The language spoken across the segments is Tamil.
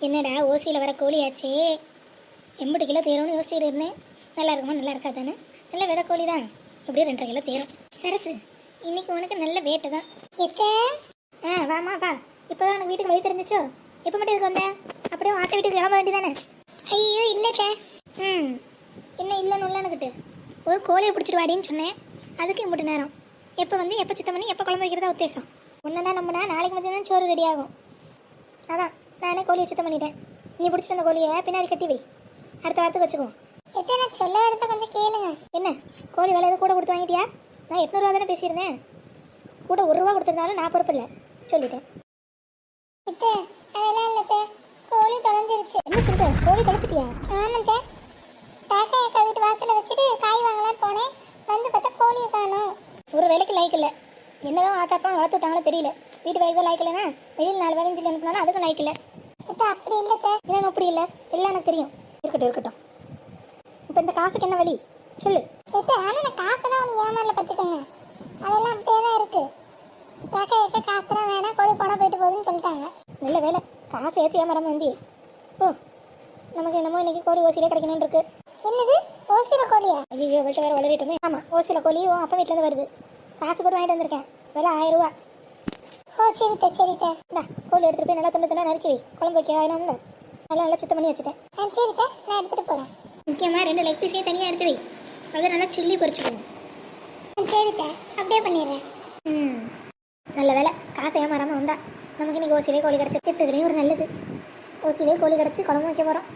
என்னடா ஓசியில் வர கோழியாச்சே 80 கிலோ தேரும்னு யோசிச்சுட்டு இருந்தேன். நல்லா இருக்குமா நல்லா இருக்காதானே? நல்ல விட கோழி தான், எப்படியும் 2.5 கிலோ தேரும். சரசு, இன்னைக்கு உனக்கு நல்ல வேட்டை தான். எத்தே வாமா வா. இப்போ தான் உனக்கு வீட்டுக்கு வழி தெரிஞ்சிச்சோ? எப்போ மட்டும் இதுக்கு வந்தேன்? அப்படியே ஆட்ட வீட்டுக்கு கிளம்ப வேண்டியதானே? ஐயோ இல்லைக்கே. என்ன இல்லைன்னு உள்ளனுக்கிட்டு ஒரு கோழியை பிடிச்சிட்டு வாடின்னு சொன்னேன். அதுக்கு இம்புட்டு நேரம். எப்போ வந்து எப்போ சுத்தம் பண்ணி எப்போ குழம்பு வைக்கிறதா உத்தேசம். ஒன்றுனா நம்மனா நாளைக்கு மதியம் தான் சோறு ரெடி ஆகும். அதான் நானே கோழியை சுத்தம் பண்ணிட்டேன். நீ பிடிச்சிட்டு வந்த கோழியை பின்னாடி கட்டி வை, அடுத்த வாரத்துக்கு வச்சுக்குவோம். எத்தனை சொல்ல எடுத்த கொஞ்சம் கேளுங்க. என்ன கோழி விலை எதுவும் கூட கொடுத்து வாங்கிட்டியா? நான் 800 ரூபா தானே பேசியிருந்தேன். கூட 1 ரூபா கொடுத்துருந்தாலும் நான் பொறுப்பு இல்லை சொல்லிட்டேன். அதெல்லாம் இல்லைத்தே, கோழி தொலைஞ்சிருச்சு. என்ன சொல்ற? கோழி தொலைச்சிட்டியா? ஆமாத்தே, தாத்தா அக்கா வீட்டு வாசலில் வச்சுட்டு காய் வாங்கலான்னு போனேன். வந்து பார்த்தா கோழியை காணோம். ஒரு வேலைக்கு லைக் இல்லை. என்னதான் ஆத்தாப்பா வளர்த்து விட்டாங்களோ தெரியல. வீட்டு வேலைக்கு தான் லைக் இல்லைன்னா வெளியில் 4 வேலைன்னு சொல்லி அனுப்பினாலும் அதுக்கும் லைக் இல்லை. அப்படி இல்லைத்தே. என்னன்னு அப்படி இல்லை, எல்லாம் எனக்கு தெரியும். இருக்கட்டும். இப்போ இந்த காசுக்கு என்ன வழி சொல்லு. ஆனால் நான் காசை தான் ஒன்று ஏமாறல பார்த்துக்கோங்க. அதெல்லாம் அப்படியே தான் இருக்கு. பார்க்க காசுலாம் வேணாம், கோழி போனால் போயிட்டு போகுதுன்னு சொல்லிட்டாங்க. நல்ல வேலை காசை ஏற்றி ஏமாறாம வந்தியே. ஓ, நமக்கு என்னமோ இன்னைக்கு கோழி ஓசியிலே கிடைக்கணும்னு இருக்கு. என்னது ஓசியில கோழியா? ஐயோ வீட்டு வேறு வளரிட்டுமே. ஆமாம், ஓசியில கோழி அப்பா வீட்டிலேருந்து வருது. காசு கூட வாங்கிட்டு வந்திருக்கேன். விலை 1000 ரூபா. ஓ சரித்தே. இந்தா கோழி எடுத்துகிட்டு போய் நல்லா துண்டு நறுக்கி வை. குழம்பு வைக்க ஆயினோம்ல, நல்லா சுத்தம் பண்ணி வச்சுட்டேன். சரித்தே, நான் எடுத்துகிட்டு போகிறேன். முக்கியமாக 2 லெக் பீஸே தனியாக எடுத்து வை. அதை நல்லா சில்லி பொரிச்சுக்குவோம். சரித்தே, அப்படியே பண்ணிடுறேன். நல்ல வேலை காசை ஏமாறாமல் வந்தா. நமக்கு இன்னைக்கு ஓசியிலே கோழி கிடச்சி கிட்டதுலேயும் ஒரு நல்லது. ஓசியிலே கோழி கிடச்சி குழம்பு வைக்க போகிறோம்.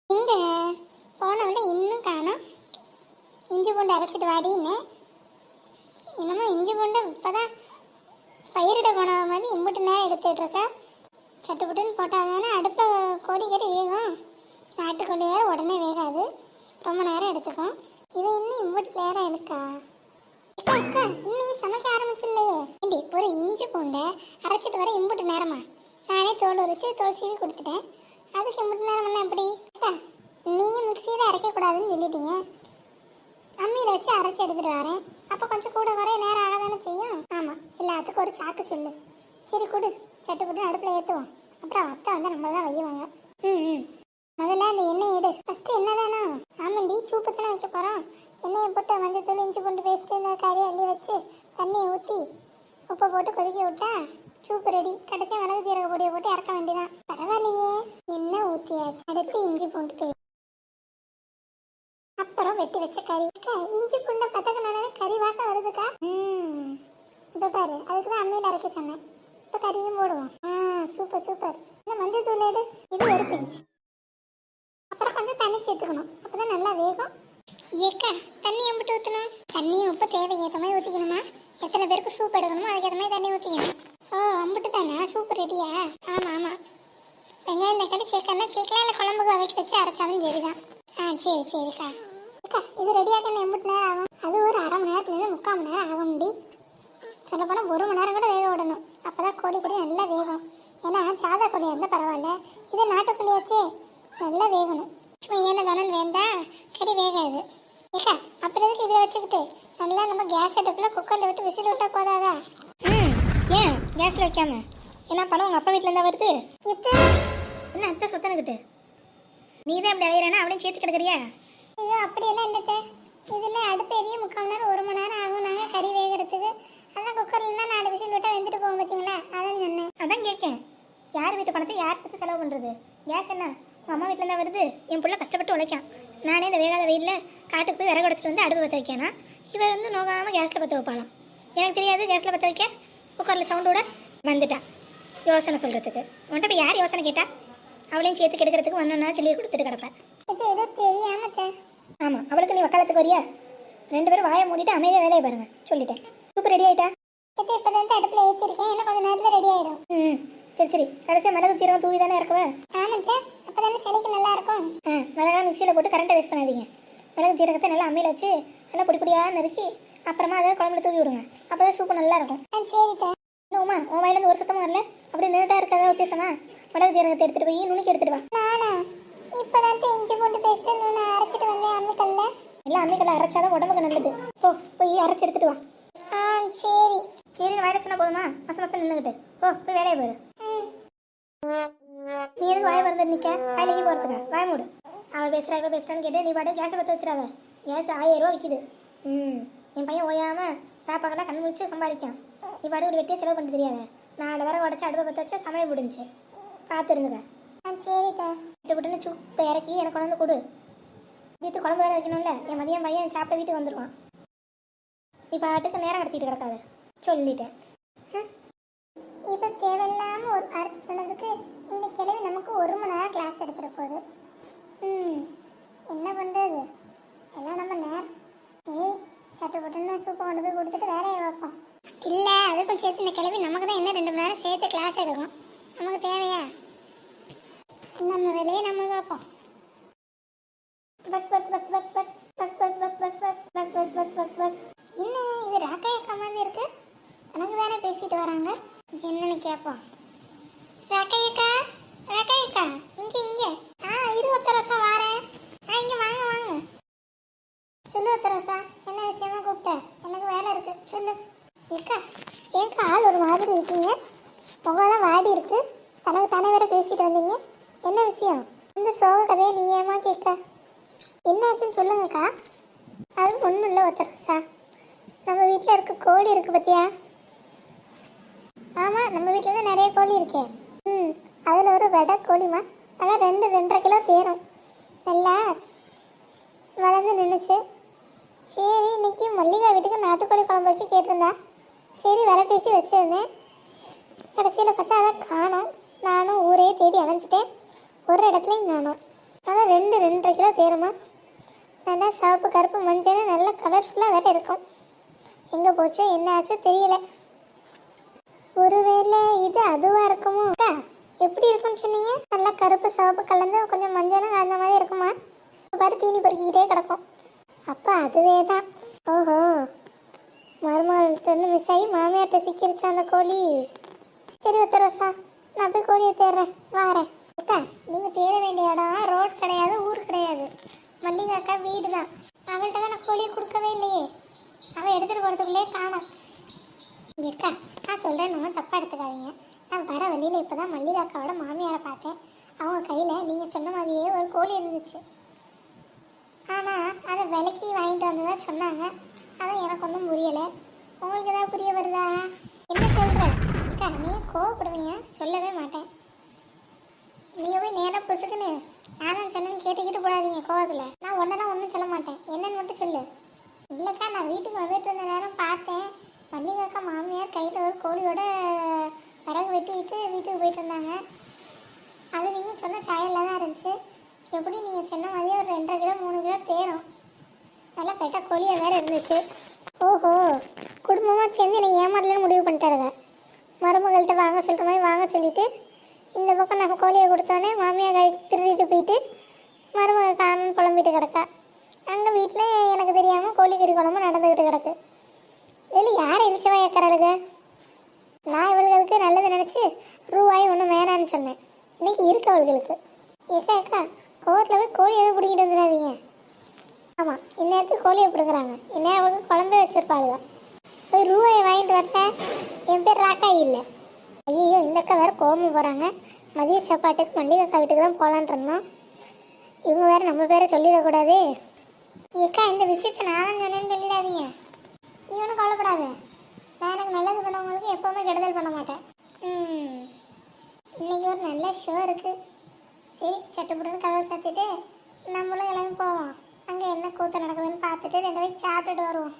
இங்கே போன விட இன்னும் காணோம். இஞ்சி பூண்டு அரைச்சிட்டு வாடின்னு என்னமோ இஞ்சி பூண்டு இப்போ தான் பயிரிட போன மாதிரி இம்புட்டு நேரம் எடுத்துகிட்டு இருக்கா. சட்டுப்புட்டுன்னு போட்டால் தானே அடுப்பில் கோழி கறி வேகும். நாட்டுக்கோழி வேறு உடனே வேகாது, ரொம்ப நேரம் எடுத்துக்கும். இவன் இன்னும் இம்புட்டு நேரம் எடுக்கா. அக்கா இன்னும் சமைக்க ஆரம்பிச்சில்லையே. ஏண்டி ஒரு இஞ்சி பூண்டை அரைச்சிட்டு வர இம்புட்டு நேரமா? நானே தோல் உரிச்சு தோல் சீவி கொடுத்துட்டேன். அதுக்கு இம்புட்டு நேரம் என்ன எப்படி? அக்கா நீங்கள் மிக்சியில் அரைக்கக்கூடாதுன்னு சொல்லிட்டீங்க. அம்மியில் வச்சு அரைச்சி எடுத்துகிட்டு வரேன். அப்போ கொஞ்சம் கூட வர நேரம் ஆக தானே செய்யும். ஆமாம், எல்லாத்துக்கும் ஒரு சாக்கு சொல்லு. சரி கொடு, சட்டுப்பட்டு அடுப்பில் ஏற்றுவோம். அப்புறம் அத்தை வந்து நம்மள தான் வையுவாங்க. முதல்ல அந்த எண்ணெய் எடு. ஃபஸ்ட்டு என்ன தானே? ஆமாண்டி, சூப்பு தானே வைக்க போகிறோம். எண்ணெயை போட்டு மஞ்சத்தூள் இஞ்சி பூண்டு பேஸ்ட்டு இந்த கறி அள்ளி வச்சு தண்ணியை ஊற்றி உப்பை போட்டு கொதிக்க விட்டா சூப்பு ரெடி. கடைசியாக மிளகு ஜீரக பொடியை போட்டு இறக்க வேண்டியதான். பரவாயில்லையே, எண்ணெய் ஊற்றியாச்சு. அடுத்து இஞ்சி பூண்டு பேஸ்ட், அப்புறம் வெட்டி வச்ச கறி. இஞ்சி பூண்டை பத்தக்கனால கறி வாசம் வருதுக்கா. இப்போ பாரு, அதுக்கு தான் அம்மியில் அரைக்க சொன்னேன். இப்போ கறியும் போடுவோம். சூப்பர். இந்த மஞ்சள் தூள் எடு. இது ஒரு பிஞ்ச். அப்புறம் கொஞ்சம் தண்ணி சேர்த்துக்கணும், அப்போ தான் நல்லா வேகும். ஏக்கா தண்ணி எம்பிட்டு ஊற்றணும்? தண்ணியும் உப்பு தேவைக்கு ஏற்ற மாதிரி ஊற்றிக்கணுமா? எத்தனை பேருக்கு சூப் எடுக்கணுமோ அதுக்கேற்ற மாதிரி தண்ணி ஊற்றிக்கணும். ஓ அம்பிட்டு தானே, சூப்பு ரெடியா? ஆமாம். வெங்காயம் தக்காளி சேர்க்கலாம் இல்லை குழம்புக்கு வதக்கி வச்சு அரைச்சாலும் சரிதான். சரிக்கா. அக்கா இது ரெடியாக்கணும் எம்பிட்டு நேரம் ஆகும்? அது ஒரு அரை மணி நேரத்துலேருந்து 3/4 மணி நேரம் ஆகும் முடி. சொல்லப்போனால் 1 மணி நேரம் கூட வேக விடணும். அப்போ தான் கோழி நல்லா வேகும். ஏன்னா சாதா கோழியாக இருந்தால் பரவாயில்ல, இது நாட்டுக்கோழியாச்சே, நல்லா வேகணும். சும்மா தானே வேண்டா கறி வேகாது. ஏக்கா அப்புறம் எதுக்கு இதில் வச்சுக்கிட்டு நல்லா நம்ம கேஸ் அடுப்பில் குக்கரில் விட்டு விசில் விட்டால் போதாதா? ஏன் கேஸில் வைக்காம? ஏன்னா படம் உங்கள் அப்பா வீட்டில் இருந்தால் வருது. என்ன அத்தை சுத்தனுக்கிட்டு நீ தான் அப்படி அலையிறேன்னா அவளையும் சேர்த்து கிடக்குறியா? ஐயோ அப்படியெல்லாம் இல்லைத்தே. இதில் அடுப்பு எரியும் 3/4 மணி நேரம் 1 மணி நேரம் ஆகும் நாங்கள் கறி வேகிறதுக்கு. அதான் குக்கர்லாம் 4 விசில் விட்டால் வெந்துட்டு போவோம் பார்த்தீங்களா, அதான் சொன்னேன். அதான் கேட்கேன், யார் வீட்டு பணத்தை யார் பார்த்து செலவு பண்ணுறது? கேஸ் என்ன உங்கள் அம்மா வீட்டில் தான் வருது. என் பிள்ளை கஷ்டப்பட்டு உழைக்கான். நானே இந்த வேகாத வெயிலில் காட்டுக்கு போய் விறகு உடைச்சிட்டு வந்து அடுப்பு பற்ற வைக்கேனா, இவர் வந்து நோகாமல் கேஸில் பற்ற வைப்பாளாம். எனக்கு தெரியாது கேஸில் பற்ற வைக்க. குக்கரில் சவுண்டு விட வந்துட்டா யோசனை சொல்கிறதுக்கு. உன்ட்ட போய் யார் யோசனை கேட்டா? அவளையும் சேர்த்து கெடுக்கிறதுக்கு ஒன்றா சொல்லி கொடுத்துட்டு கிடப்பேன். ஆமாம், அவளுக்கு நீ வக்காலத்துக்கு வரியா? 2 பேரும் வாயை மூடிட்டு அமைதியாக வேலையை பாருங்க சொல்லிட்டேன். சூப்பர் ரெடி ஆகிட்டா? இப்போ தான் அடுப்பில் ஏற்றிருக்கேன், இன்னும் கொஞ்சம் நேரத்தில் ரெடி ஆகிடும். சரி கடைசியாக மிளகு ஜீரகம் தூவி தானே இறக்குவேன். ஆமாம், அப்போ தானே சளிக்கு நல்லா இருக்கும். மிளகா மிக்சியில் போட்டு கரண்ட்டை வேஸ்ட் பண்ணாதீங்க. மிளகு ஜீரகத்தை நல்லா அம்மியில் வச்சு நல்லா பொடியாக நறுக்கி அப்புறமா அதை குழம்புல தூவி விடுங்க. அப்போ தான் சூப்பு நல்லா இருக்கும். சரிக்கா. இன்னும்மா உன் வாயிலேருந்து ஒரு சத்தமும் வரல, அப்படி நின்றுட்டா இருக்காத உத்தேசமா? மிளகு ஜீரகத்தை எடுத்துகிட்டு போய் நுணுக்கி எடுத்துகிட்டு வா. நானா இப்போ தான் இஞ்சி பூண்டு பேஸ்ட்டு நான் அரைச்சிட்டு வந்தேன் அம்மிக்கல்ல. எல்லாம் அம்மிக்கல்ல அரைச்சாதான் உடம்புக்கு நல்லது. போய் அரைச்சி எடுத்துகிட்டு வா. சரி வாயில சொன்னால் போதுமா? மசம் நின்றுக்கிட்டு போய் வேலையை பாரு. நீ எதுக்கு வாய வரது நிற்க வாயிலேயே போகிறதுக்கு வாய மூடு. அவள் பேசுகிறான்னு கேட்டு நீ பாட்டு கேஸை பற்ற வச்சிடாத. கேஸ் 1000 ரூபா விற்கிது. என் பையன் ஓயாமல் பாப்பாக்கெல்லாம் கண் முடிச்சு சம்பாதிக்கான். நீ பாட்டு ஒரு வெட்டியே செலவு பண்ண தெரியாத. 4 வர உடச்சி அடுப்பை பற்ற வச்சா சமையல் முடிஞ்சு பார்த்துருங்க. சரிக்கா. விட்டுன்னு சுப்பு இறக்கி எனக்கு கொண்டு வந்து கொடு. தீத்து குழம்பு வேறு வைக்கணும்ல. என் மதியம் பையன் சாப்பிட்ட வீட்டுக்கு வந்துடுவான். நீ பாட்டுக்கு நேரம் கடத்திட்டு கிடக்காது சொல்லிட்டேன். இப்போ தேவையில்லாமல் ஒரு வார்த்தை சொன்னதுக்கு இந்த கிழவி நமக்கு 1 மணி நேரம் கிளாஸ் எடுத்துகிட்டு போகுது. என்ன பண்ணுறது எல்லாம் நம்ம நேரம். சரி சட்டை போட்டுன்னு சூப்பை கொண்டு போய் கொடுத்துட்டு வேலையை வைப்போம். இல்லை அதுக்கும் சேர்த்து இந்த கிழவி நமக்கு தான் என்ன 2 மணி நேரம் சேர்த்து கிளாஸ் எடுக்கும். நமக்கு தேவையா? நம்ம வேலையை நம்ம பார்ப்போம். என்ன இது ராக்கையக்கா மாதிரி இருக்கு? எனக்கு தானே பேசிட்டு வராங்க. என்னன்னு கேட்போம். ராக்கையக்கா இங்கே இரு ஒத்தரசா வாரேன். இங்கே வாங்க சொல்லு ஒத்தரசா, என்ன விஷயமா கூப்பிட்ட? எனக்கு வேலை இருக்கு சொல்லு. ஏக்கா ஏக்கா ஆள் ஒரு மாதிரி இருக்கீங்க, முகம்லாம் வாடி இருக்கு, தனக்கு தானே வேற பேசிட்டு வந்தீங்க, என்ன விஷயம்? இந்த சோக கதையை நீ ஏமா கேட்க? என்னாச்சுன்னு சொல்லுங்கக்கா. அது ஒன்றும் இல்லை ஒத்தரசா, நம்ம வீட்டில் இருக்க கோழி இருக்கு பார்த்தியா? ஆமாம் நம்ம வீட்டில் தான் நிறைய கோழி இருக்கே. அதில் ஒரு வெடை கோழிமா, ஆனால் 2-2.5 கிலோ தேரும், நல்லா வளர்ந்து நின்றுச்சு. சரி இன்னைக்கு மல்லிகா வீட்டுக்கு நாட்டுக்கோழி குழம்பு வச்சு கேட்டிருந்தா, சரி வர பேசி வச்சுருந்தேன். கடைசியில் பார்த்தா அதை காணோம். நானும் ஊரே தேடி அலைஞ்சிட்டேன், ஒரு இடத்துலையும் காணோம். ஆனால் 2-2.5 கிலோ தேருமா, நல்லா சிவப்பு கருப்பு மஞ்சள் நல்லா கலர்ஃபுல்லாக வேற இருக்கும். எங்கே போச்சோ என்ன ஆச்சோ தெரியல. ஒருவேளை இது அதுவாக இருக்குமோ? அக்கா எப்படி இருக்குன்னு சொன்னீங்க? நல்லா கருப்பு சிவப்பு கலந்து கொஞ்சம் மஞ்சளும் கலந்த மாதிரி இருக்குமா? பாரு தீனி பொறுக்கிக்கிட்டே கிடக்கும். அப்போ அதுவே தான். ஓஹோ, மருமகள்கிட்ட மிஸ் ஆகி மாமியார்கிட்ட சிக்கிருச்சா அந்த கோழி. சரி ஒத்தரசா, நான் போய் கோழியை தேடுறேன் வாரேன். அக்கா நீங்கள் தேட வேண்டிய இடம் ரோட் கிடையாது, ஊர் கிடையாது, மல்லிகா அக்கா வீடு தான். அவள்கிட்ட தான் நான் கோழியை கொடுக்கவே இல்லையே, அவள் எடுத்துகிட்டு போகிறதுக்குள்ளே காணோம். அக்கா நான் சொல்கிறேன், நம்ம தப்பாக எடுத்துக்காதீங்க. நான் வர வழியில் இப்போ தான் மல்லிகா அக்காவோட மாமியாரை பார்த்தேன். அவங்க கையில் நீங்கள் சொன்ன மாதிரியே ஒரு கோழி இருந்துச்சு. ஆனால் அதை விலைக்கு வாங்கிட்டு வந்ததாக சொன்னாங்க. அதான் எனக்கு ஒன்றும் புரியலை. உங்களுக்கு ஏதாவது புரிய வருதா? என்ன சொல்கிறேன் அக்கா, நீங்கள் கோவப்படுவீங்க, சொல்லவே மாட்டேன். நீங்கள் போய் நேராக புசுக்குன்னு நான் தான் சொன்னேன்னு கேட்டுக்கிட்டு போடாதீங்க கோவத்தில். நான் ஒன்றும் சொல்ல மாட்டேன், என்னன்னு மட்டும் சொல்லு. இல்லைக்கா நான் வீட்டுக்கு வந்துட்டு இருந்த நேரம் பார்த்தேன், மல்லிகாக்கா மாமியார் கையில் ஒரு கோழியோட விறகு வெட்டிக்கிட்டு வீட்டுக்கு போயிட்டு இருந்தாங்க. அது நீங்கள் சொன்ன சாயலில் தான் இருந்துச்சு. எப்படி நீங்கள் சொன்ன மாதிரியே ஒரு 2.5 கிலோ 3 கிலோ தேரும், நல்லா பெட்ட கோழியாக வேறு இருந்துச்சு. ஓஹோ, குடும்பமாக சேர்ந்து என்னை ஏமாறலன்னு முடிவு பண்ணிட்டாருங்க. மருமகள்கிட்ட வாங்க சொல்கிற மாதிரி வாங்க சொல்லிவிட்டு இந்த பக்கம் நம்ம கோழியை கொடுத்தோன்னே மாமியார் கை திருடிட்டு போயிட்டு மருமக காணுன்னு புலம்பிட்டு கிடக்கா. அங்கே வீட்டில் எனக்கு தெரியாமல் கோழிக்கறி குழம்பு நடந்துக்கிட்டு கிடக்கு. இதில் யார் இழிச்சவா ஏற்கிறாளுங்க? நான் இவளுகளுக்கு நல்லது நினச்சி ரூபாய் ஒன்றும் வேணான்னு சொன்னேன். இன்றைக்கி இருக்கு அவளுகளுக்கு. ஏக்கா கோவத்தில் போய் கோழி எதுவும் பிடிக்கிட்டு வந்துடாதீங்க. ஆமாம் இந்நேரத்துக்கு கோழியை பிடுங்குறாங்க, இந்நேரம் அவளுக்கு குழம்பே வச்சுருப்பாளுங்க. போய் ரூபாயை வாங்கிட்டு வரட்டேன். என் பேர் ராக்காய் இல்லை. ஐயோ இந்த அக்கா வேறு கோபம் போகிறாங்க. மதிய சாப்பாட்டுக்கு மல்லிகா வீட்டுக்கு தான் போகலான் இருந்தோம். இவங்க வேறு நம்ம பேரை சொல்லிடக்கூடாது. ஏக்கா இந்த விஷயத்த நான் தான் சொன்னேன்னு சொல்லிடாதீங்க. நீ ஒன்றும் கவலைப்படாத, நான் எனக்கு நல்லது பண்ணவங்களுக்கு எப்போவுமே கெடுதல் பண்ண மாட்டேன். இன்றைக்கி ஒரு நல்ல ஷோ இருக்குது. சரி சட்டுப்புட்டுன்னு கதவை சாத்திட்டு நம்மளும் கிளம்பி போவோம். அங்கே என்ன கூத்து நடக்குதுன்னு பார்த்துட்டு 2 பேரும் சாப்பிட்டுட்டு வருவோம்.